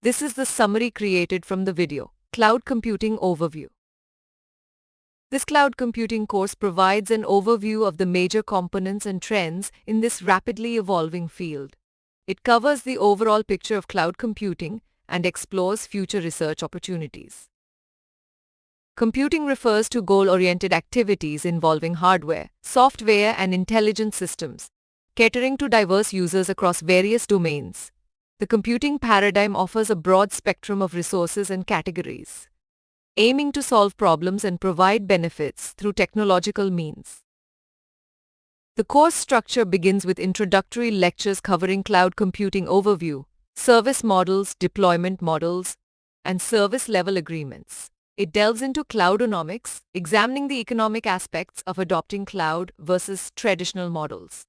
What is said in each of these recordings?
This is the summary created from the video, Cloud Computing Overview. This cloud computing course provides an overview of the major components and trends in this rapidly evolving field. It covers the overall picture of cloud computing and explores future research opportunities. Computing refers to goal-oriented activities involving hardware, software, and intelligent systems, catering to diverse users across various domains. The computing paradigm offers a broad spectrum of resources and categories, aiming to solve problems and provide benefits through technological means. The course structure begins with introductory lectures covering cloud computing overview, service models, deployment models, and service-level agreements. It delves into cloudonomics, examining the economic aspects of adopting cloud versus traditional models.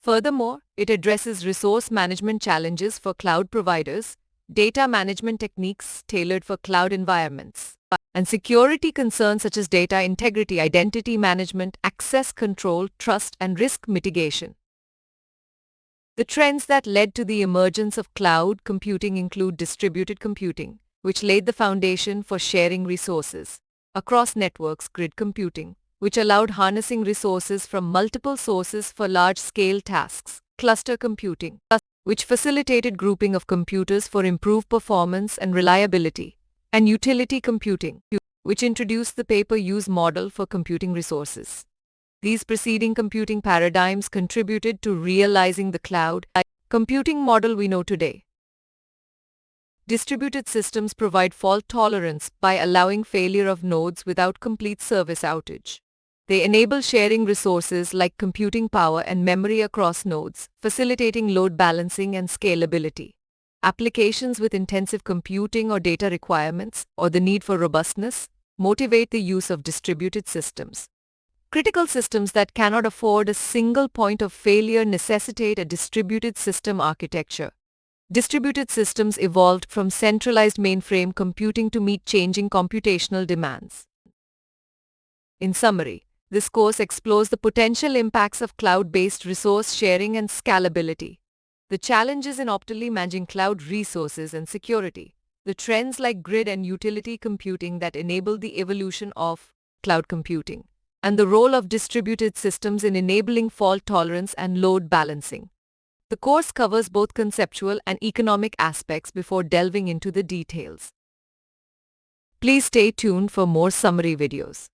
Furthermore, it addresses resource management challenges for cloud providers, data management techniques tailored for cloud environments, and security concerns such as data integrity, identity management, access control, trust, and risk mitigation. The trends that led to the emergence of cloud computing include distributed computing, which laid the foundation for sharing resources across networks, grid computing, which allowed harnessing resources from multiple sources for large-scale tasks, cluster computing, which facilitated grouping of computers for improved performance and reliability, and utility computing, which introduced the pay-per-use model for computing resources. These preceding computing paradigms contributed to realizing the cloud computing model we know today. Distributed systems provide fault tolerance by allowing failure of nodes without complete service outage. They enable sharing resources like computing power and memory across nodes, facilitating load balancing and scalability. Applications with intensive computing or data requirements, or the need for robustness, motivate the use of distributed systems. Critical systems that cannot afford a single point of failure necessitate a distributed system architecture. Distributed systems evolved from centralized mainframe computing to meet changing computational demands. In summary, this course explores the potential impacts of cloud-based resource sharing and scalability, the challenges in optimally managing cloud resources and security, the trends like grid and utility computing that enable the evolution of cloud computing, and the role of distributed systems in enabling fault tolerance and load balancing. The course covers both conceptual and economic aspects before delving into the details. Please stay tuned for more summary videos.